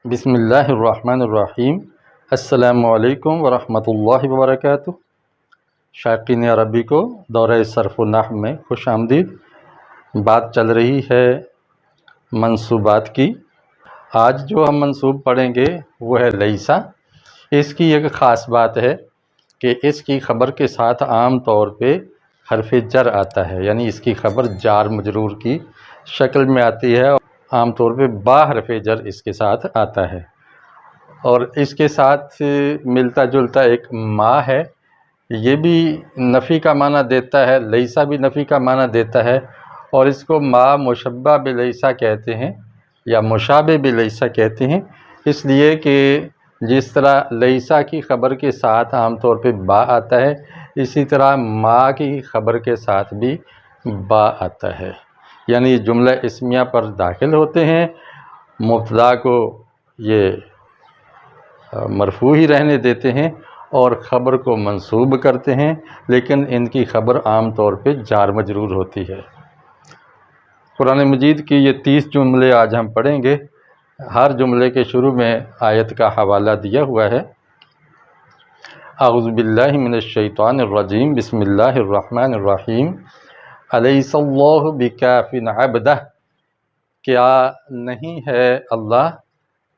بسم اللہ الرحمن الرحیم۔ السلام علیکم ورحمۃ اللہ وبرکاتہ۔ شائقین عربی کو دورہ صرف و نحو میں خوش آمدید۔ بات چل رہی ہے منصوبات کی۔ آج جو ہم منصوب پڑھیں گے وہ ہے لیسا۔ اس کی ایک خاص بات ہے کہ اس کی خبر کے ساتھ عام طور پہ حرف جر آتا ہے، یعنی اس کی خبر جار مجرور کی شکل میں آتی ہے، عام طور پہ با حرف جر اس کے ساتھ آتا ہے، اور اس کے ساتھ ملتا جلتا ایک ما ہے، یہ بھی نفی کا معنی دیتا ہے، لیسا بھی نفی کا معنی دیتا ہے، اور اس کو ما مشبہ بلیسا کہتے ہیں یا مشابہ بلیسا کہتے ہیں، اس لیے کہ جس طرح لیسا کی خبر کے ساتھ عام طور پہ با آتا ہے، اسی طرح ما کی خبر کے ساتھ بھی با آتا ہے، یعنی جملہ اسمیہ پر داخل ہوتے ہیں، مبتدا کو یہ مرفوع ہی رہنے دیتے ہیں اور خبر کو منصوب کرتے ہیں، لیکن ان کی خبر عام طور پہ جار مجرور ہوتی ہے۔ قرآن مجید کی یہ 30 جملے آج ہم پڑھیں گے۔ ہر جملے کے شروع میں آیت کا حوالہ دیا ہوا ہے۔ اعوذ باللہ من الشیطان الرجیم، بسم اللہ الرحمن الرحیم۔ الیس اللہ بکاف عبدہ، کیا نہیں ہے اللہ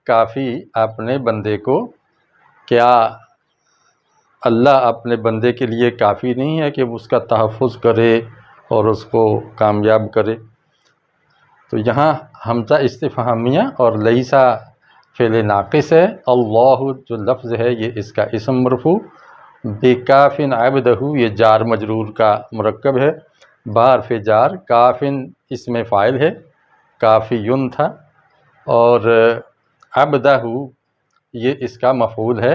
کافی اپنے بندے کو؟ کیا اللہ اپنے بندے کے لیے کافی نہیں ہے کہ اس کا تحفظ کرے اور اس کو کامیاب کرے؟ تو یہاں حمزہ استفہامیہ اور لیسا فعل ناقص ہے، اللہ جو لفظ ہے یہ اس کا اسم مرفوع، بکافٍ عبدہ یہ جار مجرور کا مرکب ہے، با حرف جار، کافٍ اسم فاعل ہے، کافیٌ تھا، اور عبدہ یہ اس کا مفعول ہے،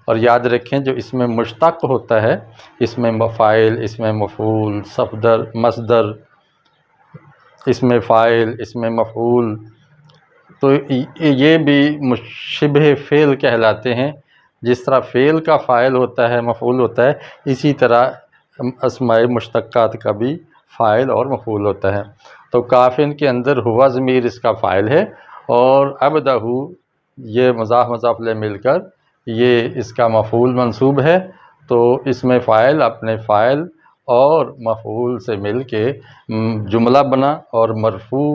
اور یاد رکھیں جو اس میں مشتق ہوتا ہے، اس میں فاعل، اس میں مفعول، صفدر، مصدر، اس میں فاعل، اس میں مفعول، تو یہ بھی مشبہ فعل کہلاتے ہیں۔ جس طرح فعل کا فاعل ہوتا ہے، مفعول ہوتا ہے، اسی طرح اسماء مشتقات کا بھی فاعل اور مفعول ہوتا ہے۔ تو کافن کے اندر ہوا ضمیر اس کا فاعل ہے، اور عبدہ یہ مضاف مضاف الیہ مل کر یہ اس کا مفعول منصوب ہے، تو اس میں فاعل اپنے فاعل اور مفعول سے مل کے جملہ بنا اور مرفوع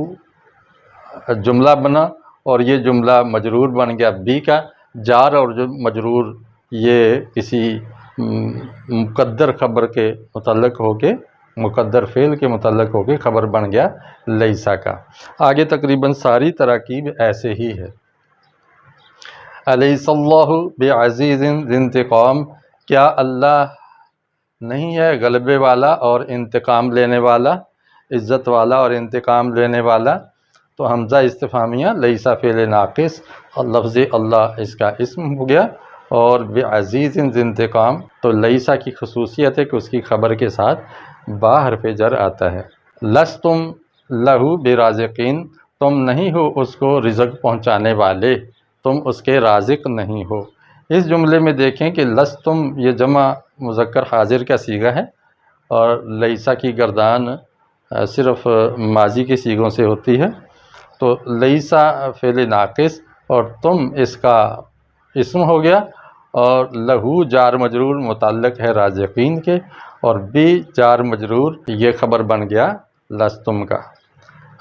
جملہ بنا، اور یہ جملہ مجرور بن گیا بی کا، جار اور جو مجرور یہ کسی مقدر خبر کے متعلق ہو کے، مقدر فعل کے متعلق ہو کے خبر بن گیا لیسا کا۔ آگے تقریباً ساری تراکیب ایسے ہی ہے۔ الیس اللہ بعزیز ذی انتقام، کیا اللہ نہیں ہے غلبے والا اور انتقام لینے والا، عزت والا اور انتقام لینے والا؟ تو حمزہ استفہامیہ، لیسا فعل ناقص، اور لفظ اللہ اس کا اسم ہو گیا، اور بعزیز ذی انتقام تو لیسا کی خصوصیت ہے کہ اس کی خبر کے ساتھ با حرف جر آتا ہے۔ لستم لہو برازقین، تم نہیں ہو اس کو رزق پہنچانے والے، تم اس کے رازق نہیں ہو۔ اس جملے میں دیکھیں کہ لستم یہ جمع مذکر حاضر کا صیغہ ہے، اور لیسا کی گردان صرف ماضی کے صیغوں سے ہوتی ہے، تو لیسا فعل ناقص اور تم اس کا اسم ہو گیا، اور لہو جار مجرور متعلق ہے رازقین کے، اور بی جار مجرور یہ خبر بن گیا لستم کا۔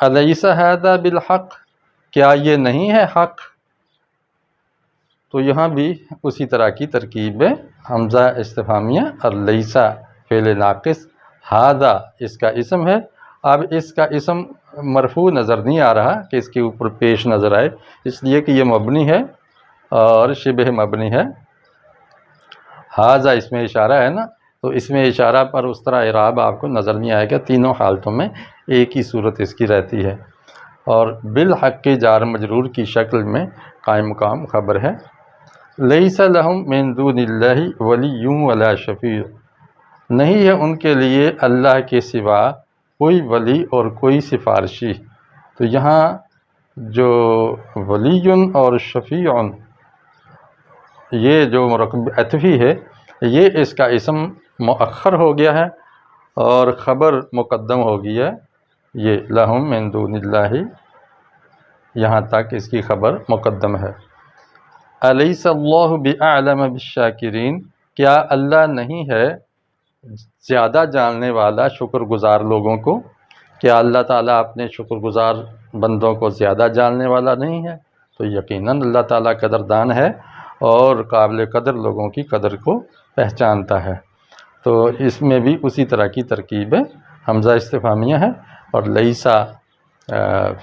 الیس ھذا بالحق، کیا یہ نہیں ہے حق؟ تو یہاں بھی اسی طرح کی ترکیب ہے، حمزہ استفہامیہ اور لیسا فعل ناقص، ھذا اس کا اسم ہے۔ اب اس کا اسم مرفوع نظر نہیں آ رہا کہ اس کے اوپر پیش نظر آئے، اس لیے کہ یہ مبنی ہے اور شبہ مبنی ہے۔ ھذا اس میں اشارہ ہے نا، تو اس میں اشارہ پر اس طرح اعراب آپ کو نظر نہیں آئے گا، تینوں حالتوں میں ایک ہی صورت اس کی رہتی ہے، اور بالحق کے جار مجرور کی شکل میں قائم مقام خبر ہے۔ لیس لہم من دون اللہ ولی ولا شفیع، نہیں ہے ان کے لیے اللہ کے سوا کوئی ولی اور کوئی سفارشی۔ تو یہاں جو ولی اور شفیع یہ جو مرکب عطفی ہے، یہ اس کا اسم مؤخر ہو گیا ہے اور خبر مقدم ہو گئی ہے، یہ لہم من دون اللہ یہاں تک اس کی خبر مقدم ہے۔ الیس اللہ بأعلم بالشاکرین، کیا اللہ نہیں ہے زیادہ جاننے والا شکر گزار لوگوں کو؟ کیا اللہ تعالیٰ اپنے شکر گزار بندوں کو زیادہ جاننے والا نہیں ہے؟ تو یقیناً اللہ تعالیٰ قدردان ہے اور قابل قدر لوگوں کی قدر کو پہچانتا ہے۔ تو اس میں بھی اسی طرح کی ترکیب ہے، حمزہ استفہامیہ ہے اور لیسا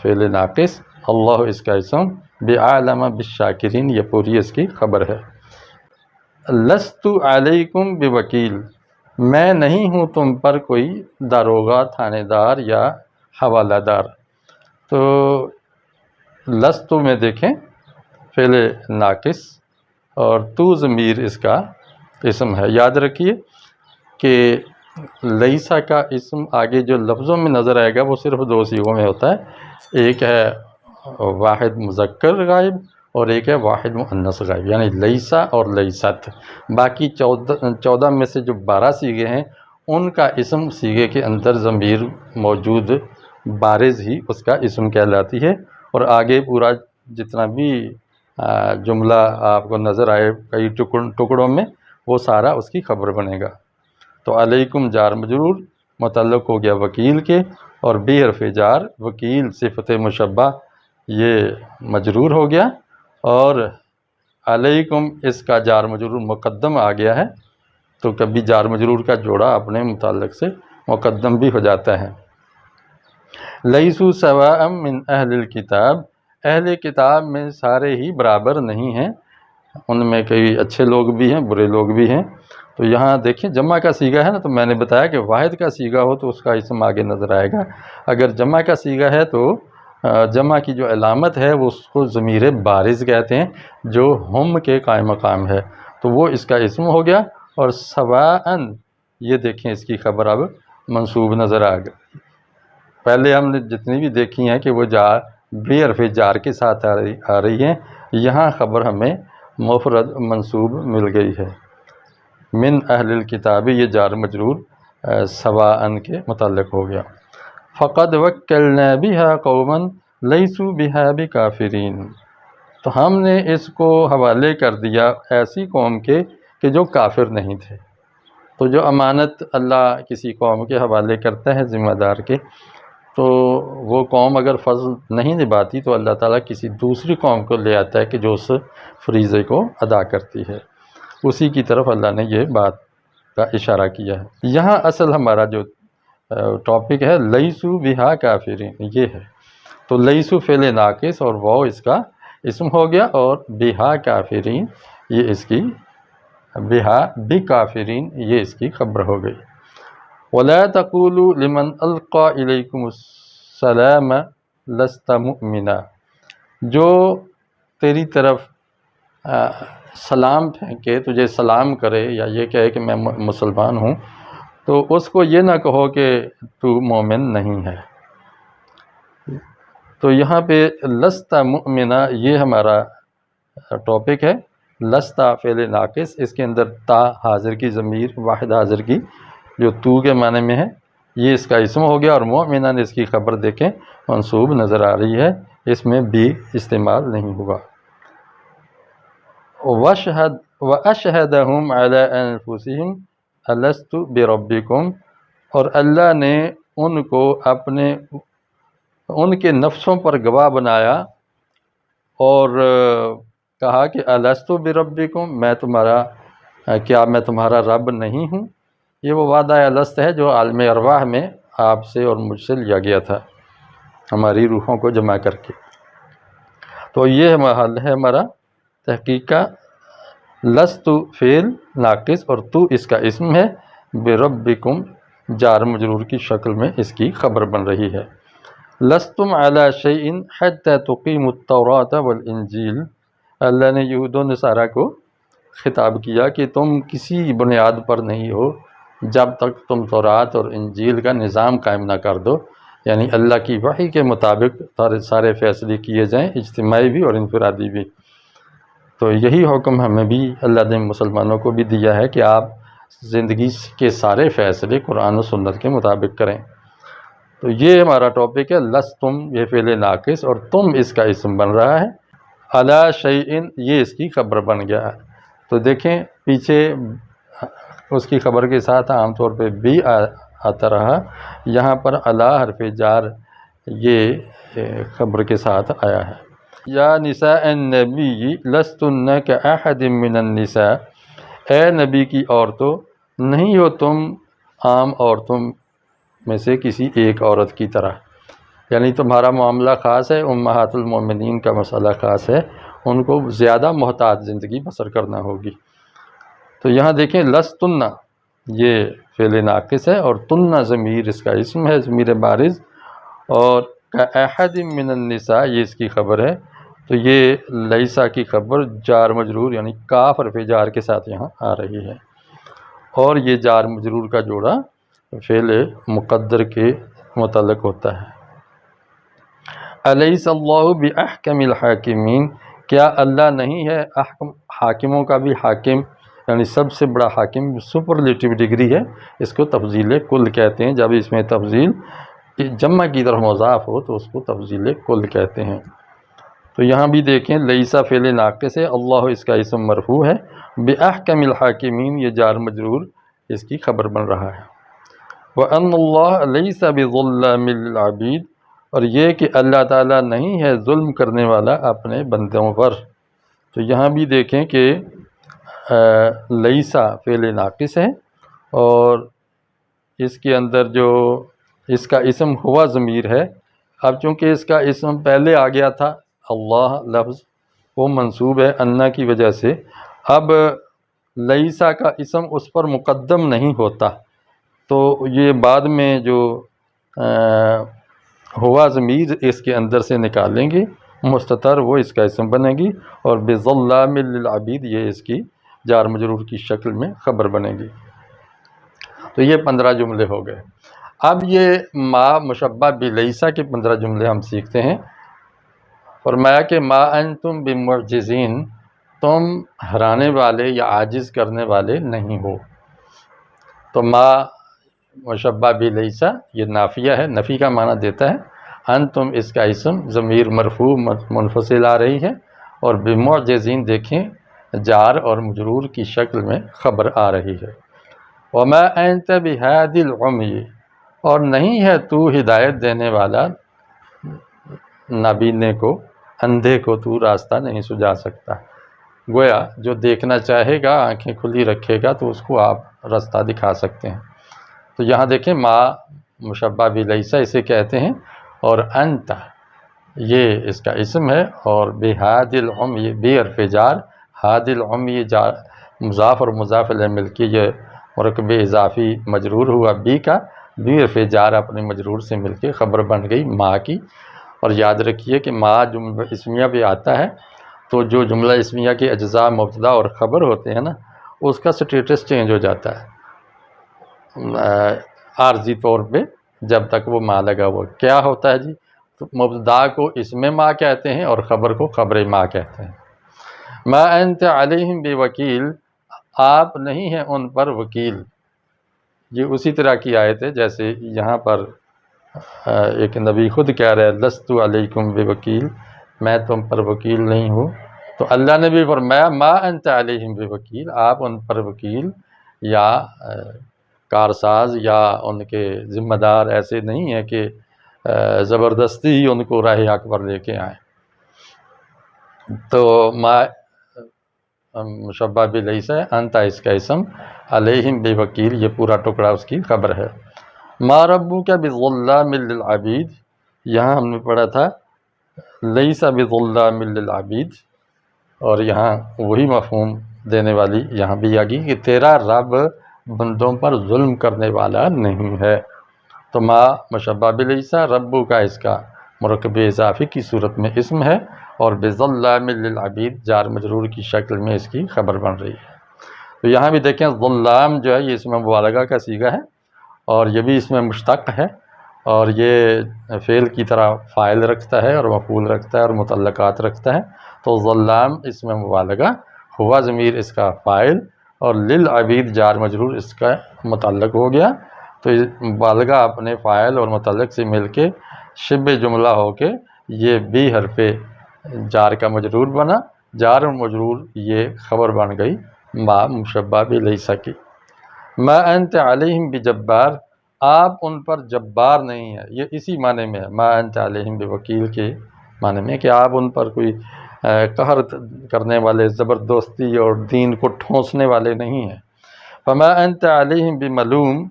فعل ناقص، اللہ اس کا اسم، بعالم بالشاکرین یہ پوری اس کی خبر ہے۔ لست علیکم بوکیل، میں نہیں ہوں تم پر کوئی داروغہ، تھانے دار یا حوالہ دار۔ تو لست میں دیکھیں فعل ناقص اور تو ضمیر اس کا اسم ہے۔ یاد رکھیے کہ لیسا کا اسم آگے جو لفظوں میں نظر آئے گا وہ صرف دو صیغوں میں ہوتا ہے، ایک ہے واحد مذکر غائب اور ایک ہے واحد مؤنث غائب، یعنی لیسا اور لیست۔ باقی 14 میں سے جو 12 صیغے ہیں ان کا اسم صیغے کے اندر ضمیر موجود بارز ہی اس کا اسم کہلاتی ہے، اور آگے پورا جتنا بھی جملہ آپ کو نظر آئے کئی ٹکڑوں میں وہ سارا اس کی خبر بنے گا۔ تو علیکم جار مجرور متعلق ہو گیا وکیل کے، اور بی حرف جار وکیل صفت مشبہ یہ مجرور ہو گیا، اور علیکم اس کا جار مجرور مقدم آ گیا ہے، تو کبھی جار مجرور کا جوڑا اپنے متعلق سے مقدم بھی ہو جاتا ہے۔ لیسوا سواء من اہل الکتاب، اہل کتاب میں سارے ہی برابر نہیں ہیں، ان میں کئی اچھے لوگ بھی ہیں برے لوگ بھی ہیں۔ تو یہاں دیکھیں جمع کا صیغہ ہے نا، تو میں نے بتایا کہ واحد کا صیغہ ہو تو اس کا اسم آگے نظر آئے گا، اگر جمع کا صیغہ ہے تو جمع کی جو علامت ہے وہ اس کو ضمیر بارز کہتے ہیں جو ہم کے قائم مقام ہے، تو وہ اس کا اسم ہو گیا۔ اور سواء یہ دیکھیں اس کی خبر اب منصوب نظر آ گئی، پہلے ہم نے جتنی بھی دیکھی ہیں کہ وہ جار بے حرف جار کے ساتھ آ رہی ہیں، یہاں خبر ہمیں مفرد منصوب مل گئی ہے۔ من اہل الکتاب یہ جار مجرور سواء کے متعلق ہو گیا۔ فقد وکلنا بها قوما لیسوا بها بکافرین، تو ہم نے اس کو حوالے کر دیا ایسی قوم کے کہ جو کافر نہیں تھے۔ تو جو امانت اللہ کسی قوم کے حوالے کرتا ہے ذمہ دار کے، تو وہ قوم اگر فرض نہیں نبھاتی تو اللہ تعالیٰ کسی دوسری قوم کو لے آتا ہے کہ جو اس فریضے کو ادا کرتی ہے، اسی کی طرف اللہ نے یہ بات کا اشارہ کیا ہے۔ یہاں اصل ہمارا جو ٹاپک ہے لیسوا بہا کافرین یہ ہے، تو لیسوا فعل ناقص اور واو اس کا اسم ہو گیا، اور بہا کافرین یہ اس کی بہا بکافرین یہ اس کی خبر ہو گئی۔ وَلَا تَقُولُوا لِمَنْ أَلْقَى إِلَيْكُمُ السَّلَامَ لَسْتَ مُؤْمِنًا، جو تیری طرف سلام پھینکے، تجھے سلام کرے یا یہ کہے کہ میں مسلمان ہوں، تو اس کو یہ نہ کہو کہ تو مومن نہیں ہے۔ تو یہاں پہ لست مؤمنا یہ ہمارا ٹاپک ہے۔ لست فعل ناقص، اس کے اندر تا حاضر کی ضمیر واحد حاضر کی جو تو کے معنی میں ہے یہ اس کا اسم ہو گیا، اور مؤمنا نے اس کی خبر دیکھیں منصوب نظر آ رہی ہے، اس میں بھی استعمال نہیں ہوا۔ وَأَشْهَدَهُمْ عَلَىٰ أَنفُسِهِمْ أَلَسْتُ بِرَبِّكُمْ، اور اللہ نے ان کو ان کے نفسوں پر گواہ بنایا اور کہا کہ الست بربکم، کیا میں تمہارا رب نہیں ہوں۔ یہ وہ وعدہ الست ہے جو عالم ارواح میں آپ سے اور مجھ سے لیا گیا تھا ہماری روحوں کو جمع کر کے۔ تو یہ محل ہے ہمارا تحقیق کا، لست فعل ناقص اور تو اس کا اسم ہے، بربکم جار مجرور کی شکل میں اس کی خبر بن رہی ہے۔ لستم علی شیء حتی تقیموا التوراۃ والانجیل، اللہ نے یہود و نصارہ کو خطاب کیا کہ تم کسی بنیاد پر نہیں ہو جب تک تم تورات اور انجیل کا نظام قائم نہ کر دو، یعنی اللہ کی وحی کے مطابق سارے فیصلے کیے جائیں، اجتماعی بھی اور انفرادی بھی۔ تو یہی حکم ہمیں بھی اللہ نے مسلمانوں کو بھی دیا ہے کہ آپ زندگی کے سارے فیصلے قرآن و سنت کے مطابق کریں۔ تو یہ ہمارا ٹاپک ہے لستم، یہ فعل ناقص اور تم اس کا اسم بن رہا ہے۔ علی شیئن یہ اس کی خبر بن گیا ہے۔ تو دیکھیں پیچھے اس کی خبر کے ساتھ عام طور پہ بھی آتا رہا، یہاں پر علی حرف جار یہ خبر کے ساتھ آیا ہے۔ یا نساء النبی لستن کاحد من النساء، اے نبی کی عورتوں نہیں ہو تم عام عورتوں میں سے کسی ایک عورت کی طرح، یعنی تمہارا معاملہ خاص ہے، امہات المومنین کا مسئلہ خاص ہے، ان کو زیادہ محتاط زندگی بسر کرنا ہوگی۔ تو یہاں دیکھیں لستن یہ فعل ناقص ہے اور تن ضمیر اس کا اسم ہے، ضمیر بارز، اور کاحد من النساء یہ اس کی خبر ہے۔ تو یہ لیسا کی خبر جار مجرور یعنی کاف حرف جار کے ساتھ یہاں آ رہی ہے، اور یہ جار مجرور کا جوڑا فعل مقدر کے متعلق ہوتا ہے۔ الیس اللہ باحکم الحاکمین، کیا اللہ نہیں ہے حاکموں کا بھی حاکم، یعنی سب سے بڑا حاکم، سپرلیٹیو ڈگری ہے، اس کو تفضیل کل کہتے ہیں۔ جب اس میں تفضیل جمع کی طرف مضاف ہو تو اس کو تفضیل کل کہتے ہیں۔ تو یہاں بھی دیکھیں لیسا فعل ناقص ہے، اللہ اس کا اسم مرفوع ہے، باحکم الحاکمین یہ جار مجرور اس کی خبر بن رہا ہے۔ وَأَنَّ اللَّهَ لَيْسَ بِظَلَّامٍ لِّلْعَبِيدِ، اور یہ کہ اللہ تعالیٰ نہیں ہے ظلم کرنے والا اپنے بندوں پر۔ تو یہاں بھی دیکھیں کہ لیسا فعل ناقص ہے، اور اس کے اندر جو اس کا اسم ہوا ضمیر ہے، اب چونکہ اس کا اسم پہلے آ گیا تھا اللہ لفظ، وہ منصوب ہے انا کی وجہ سے، اب لیسا کا اسم اس پر مقدم نہیں ہوتا، تو یہ بعد میں جو ہوا ضمیر اس کے اندر سے نکالیں گے مستتر، وہ اس کا اسم بنے گی، اور بظلام للعبید یہ اس کی جار مجرور کی شکل میں خبر بنے گی۔ تو یہ 15 جملے ہو گئے۔ اب یہ ما مشبہ بلیسا کے 15 جملے ہم سیکھتے ہیں۔ فرمایا کہ ما انتم بمعجزین، تم ہرانے والے یا عاجز کرنے والے نہیں ہو۔ تو ما مشبہ بلیسا یہ نافیہ ہے، نفی کا معنی دیتا ہے، انتم اس کا اسم ضمیر مرفوع منفصل آ رہی ہے، اور بمعجزین دیکھیں جار اور مجرور کی شکل میں خبر آ رہی ہے۔ وما انت بہادی العمی، اور نہیں ہے تو ہدایت دینے والا نابینے کو، اندھے کو تو راستہ نہیں سجا سکتا۔ گویا جو دیکھنا چاہے گا آنکھیں کھلی رکھے گا تو اس کو آپ راستہ دکھا سکتے ہیں۔ تو یہاں دیکھیں ما مشبہ بلیسا اسے کہتے ہیں، اور انت یہ اس کا اسم ہے، اور بہادی العمی بی حرف جار، ہادی العمی جار مضاف اور مضاف الیہ مل کے یہ مرکب اضافی مجرور ہوا بی کا، بی حرف جار اپنے مجرور سے مل کے خبر بن گئی ما کی۔ اور یاد رکھیے کہ ما جملہ اسمیہ بھی آتا ہے، تو جو جملہ اسمیہ کے اجزاء مبتدا اور خبر ہوتے ہیں نا، اس کا سٹیٹس چینج ہو جاتا ہے عارضی طور پہ جب تک وہ ما لگا ہوا۔ کیا ہوتا ہے جی؟ تو مبتدا کو اسم ما کہتے ہیں اور خبر کو خبر ما کہتے ہیں۔ ما انت علیہم بوکیل، آپ نہیں ہیں ان پر وکیل۔ یہ اسی طرح کی آیت ہے جیسے یہاں پر ایک نبی خود کہہ رہے ہیں لست علیکم بوکیل، میں تم پر وکیل نہیں ہوں۔ تو اللہ نے بھی فرمایا ما انت علیہم بوکیل، آپ ان پر وکیل یا کارساز یا ان کے ذمہ دار ایسے نہیں ہیں کہ زبردستی ہی ان کو راہ حق پر لے کے آئیں۔ تو ما مشبہ بلیسا ہے، انتا اس کا اسم، علیہم بوکیل یہ پورا ٹکڑا اس کی خبر ہے۔ ما ربک بظلام للعبید، یہاں ہم نے پڑھا تھا لیسا بظلام للعبید، اور یہاں وہی مفہوم دینے والی یہاں بھی آگی کہ تیرا رب بندوں پر ظلم کرنے والا نہیں ہے۔ تو ما مشبہ بلیسا، ربو کا اس کا مرکب اضافی کی صورت میں اسم ہے، اور بظلام للعبید جار مجرور کی شکل میں اس کی خبر بن رہی ہے۔ تو یہاں بھی دیکھیں ظلام جو ہے یہ اسم مبالغہ کا صیغہ ہے، اور یہ بھی اس میں مشتق ہے، اور یہ فعل کی طرح فاعل رکھتا ہے اور مفعول رکھتا ہے اور متعلقات رکھتا ہے۔ تو ظلام اسم مبالغہ، ہوا ضمیر اس کا فاعل، اور للعبید جار مجرور اس کا متعلق ہو گیا۔ تو مبالغہ اپنے فاعل اور متعلق سے مل کے شبہ جملہ ہو کے یہ بھی حرف جار کا مجرور بنا، جار و مجرور یہ خبر بن گئی ما مشبہ بلیس کی۔ ما انت علیہم بجبار، آپ ان پر جبار نہیں ہے، یہ اسی معنی میں ہے، ما انت علیہم بوکیل کے معنی میں کہ آپ ان پر کوئی قہر کرنے والے، زبردستی اور دین کو ٹھونسنے والے نہیں ہیں۔ فما انت علیہم بملوم،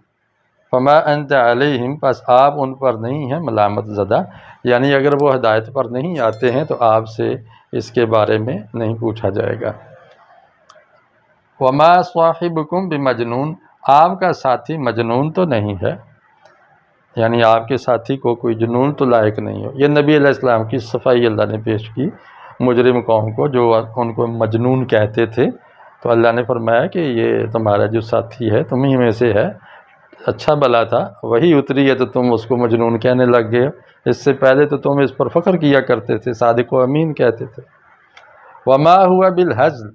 فما انت علیہم، پس آپ ان پر نہیں ہیں ملامت زدہ، یعنی اگر وہ ہدایت پر نہیں آتے ہیں تو آپ سے اس کے بارے میں نہیں پوچھا جائے گا۔ وما صاحبکم بمجنون، آپ کا ساتھی مجنون تو نہیں ہے، یعنی آپ کے ساتھی کو کوئی جنون تو لائق نہیں ہو۔ یہ نبی علیہ السلام کی صفائی اللہ نے پیش کی مجرم قوم کو، جو ان کو مجنون کہتے تھے، تو اللہ نے فرمایا کہ یہ تمہارا جو ساتھی ہے تمہیں میں سے ہے، اچھا بلا تھا، وہی اتری ہے تو تم اس کو مجنون کہنے لگ گئے، اس سے پہلے تو تم اس پر فخر کیا کرتے تھے، صادق و امین کہتے تھے۔ وما ہوا بالہزل،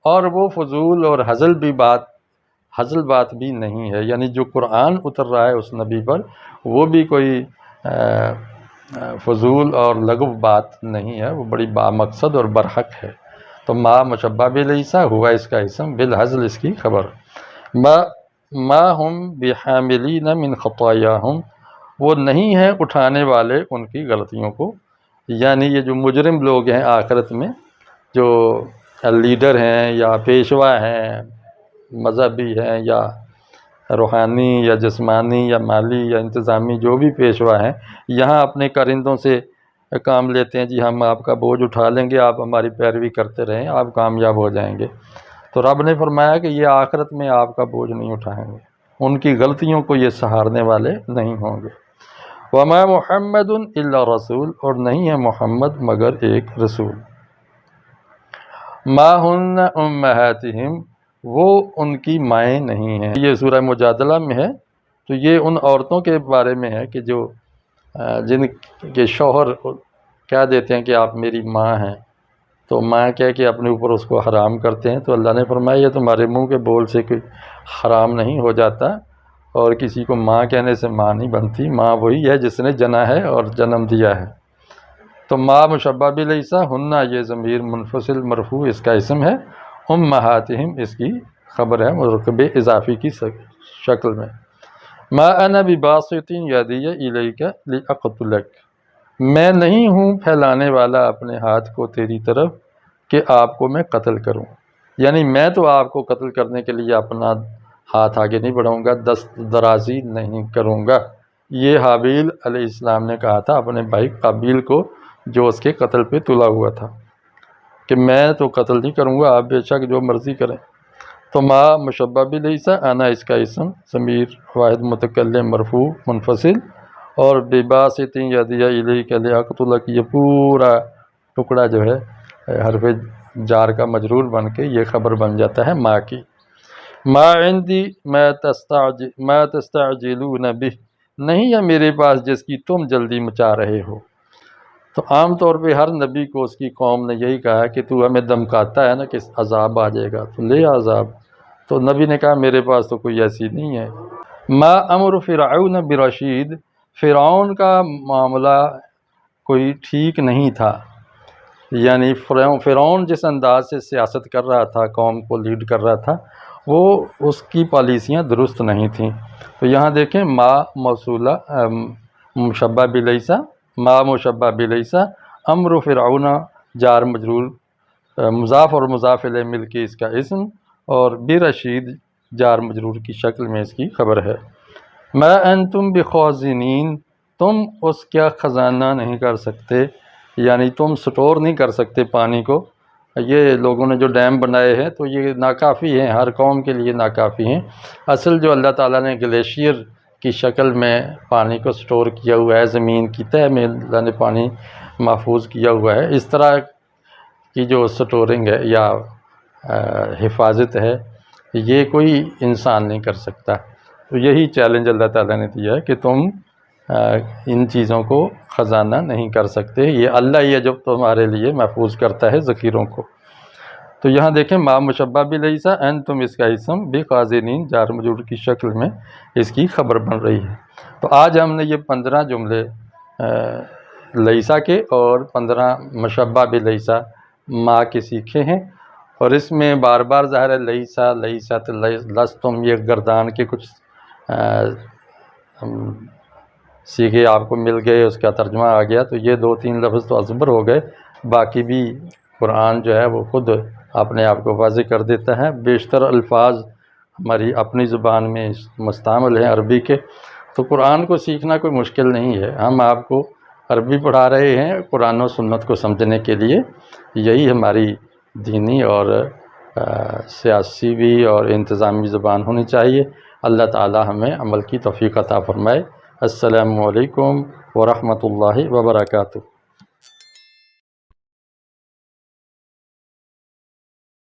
اور وہ فضول اور ہزل بات بھی نہیں ہے، یعنی جو قرآن اتر رہا ہے اس نبی پر وہ بھی کوئی فضول اور لغو بات نہیں ہے، وہ بڑی بامقصد اور برحق ہے۔ تو ما مشبہ بلیسا ہوا اس کا اسم، بالہزل اس کی خبر۔ ما ہم بحاملین من خطایاہم، وہ نہیں ہیں اٹھانے والے ان کی غلطیوں کو، یعنی یہ جو مجرم لوگ ہیں آخرت میں، جو لیڈر ہیں یا پیشوا ہیں، مذہبی ہیں یا روحانی یا جسمانی یا مالی یا انتظامی، جو بھی پیشوا ہیں، یہاں اپنے کرندوں سے کام لیتے ہیں، جی ہم آپ کا بوجھ اٹھا لیں گے، آپ ہماری پیروی کرتے رہیں، آپ کامیاب ہو جائیں گے۔ تو رب نے فرمایا کہ یہ آخرت میں آپ کا بوجھ نہیں اٹھائیں گے، ان کی غلطیوں کو یہ سہارنے والے نہیں ہوں گے۔ وما محمد الا رسول، اور نہیں ہے محمد مگر ایک رسول۔ ما ہن امہاتہم، وہ ان کی مائیں نہیں ہیں۔ یہ سورہ مجادلہ میں ہے، تو یہ ان عورتوں کے بارے میں ہے کہ جو جن کے شوہر کہہ دیتے ہیں کہ آپ میری ماں ہیں، تو ماں کہہ کے اپنے اوپر اس کو حرام کرتے ہیں، تو اللہ نے فرمایا یہ تمہارے منہ کے بول سے کوئی حرام نہیں ہو جاتا، اور کسی کو ماں کہنے سے ماں نہیں بنتی، ماں وہی ہے جس نے جنا ہے اور جنم دیا ہے۔ تو ما مشبہ بلیسا، ہنہ یہ ضمیر منفصل مرفوع اس کا اسم ہے، امہاتہم اس کی خبر ہے مرکب اضافی کی شکل میں۔ ما انا بباسط یدی الیک لاقتلک، میں نہیں ہوں پھیلانے والا اپنے ہاتھ کو تیری طرف کہ آپ کو میں قتل کروں، یعنی میں تو آپ کو قتل کرنے کے لیے اپنا ہاتھ آگے نہیں بڑھاؤں گا، دست درازی نہیں کروں گا۔ یہ حابیل علیہ السلام نے کہا تھا اپنے بھائی قابیل کو، جو اس کے قتل پہ تلا ہوا تھا، کہ میں تو قتل نہیں کروں گا، آپ بے شک جو مرضی کریں۔ تو ما مشبہ بلیسا، انا اس کا اسم ضمیر واحد متکلم مرفوع منفصل، اور بباسط یدی الیک لاقتلک، یہ پورا ٹکڑا جو ہے حرف جار کا مجرور بن کے یہ خبر بن جاتا ہے ما کی۔ ما عندی ما تستعجلون بہ، نہیں ہے میرے پاس جس کی تم جلدی مچا رہے ہو۔ تو عام طور پہ ہر نبی کو اس کی قوم نے یہی کہا کہ تو ہمیں دمکاتا ہے نا کہ عذاب آ جائے گا تو لے عذاب، تو نبی نے کہا میرے پاس تو کوئی ایسی نہیں ہے۔ ما امر فرعون برشید، فرعون کا معاملہ کوئی ٹھیک نہیں تھا، یعنی فرعون جس انداز سے سیاست کر رہا تھا، قوم کو لیڈ کر رہا تھا، وہ اس کی پالیسیاں درست نہیں تھیں۔ تو یہاں دیکھیں ما موصولہ مشبہ بلیسا، ما مشبہ بلیسا، امر فرعون جار مجرور، مضاف اور مضاف الیہ مل کے اس کا اسم، اور برشید جار مجرور کی شکل میں اس کی خبر ہے۔ ما انتم بخازنین، تم اس کا خزانہ نہیں کر سکتے، یعنی تم سٹور نہیں کر سکتے پانی کو۔ یہ لوگوں نے جو ڈیم بنائے ہیں تو یہ ناکافی ہیں، ہر قوم کے لیے ناکافی ہیں۔ اصل جو اللہ تعالیٰ نے گلیشیئر کی شکل میں پانی کو سٹور کیا ہوا ہے، زمین کی تہہ میں اللہ نے پانی محفوظ کیا ہوا ہے، اس طرح کی جو سٹورنگ ہے یا حفاظت ہے، یہ کوئی انسان نہیں کر سکتا۔ تو یہی چیلنج اللہ تعالیٰ نے دیا ہے کہ تم ان چیزوں کو خزانہ نہیں کر سکتے، یہ اللہ ہی ہے جو تمہارے لیے محفوظ کرتا ہے ذخیروں کو۔ تو یہاں دیکھیں ما مشبہ بلیسا، انتم اس کا اسم، بخازنین جار مجرور کی شکل میں اس کی خبر بن رہی ہے۔ تو آج ہم نے یہ 15 جملے لیسا کے اور 15 مشبہ بلیسا ما کے سیکھے ہیں، اور اس میں بار بار ظاہر ہے لیسا لیست لستم یہ گردان کے کچھ سیکھے آپ کو مل گئے، اس کا ترجمہ آ گیا، تو یہ 2-3 لفظ تو ازبر ہو گئے، باقی بھی قرآن جو ہے وہ خود اپنے آپ کو واضح کر دیتا ہے۔ بیشتر الفاظ ہماری اپنی زبان میں مستعمل ہیں عربی کے، تو قرآن کو سیکھنا کوئی مشکل نہیں ہے۔ ہم آپ کو عربی پڑھا رہے ہیں قرآن و سنت کو سمجھنے کے لیے، یہی ہماری دینی اور سیاسی بھی اور انتظامی زبان ہونی چاہیے۔ اللہ تعالی ہمیں عمل کی توفیق عطا فرمائے۔ السلام علیکم ورحمۃ اللہ وبرکاتہ۔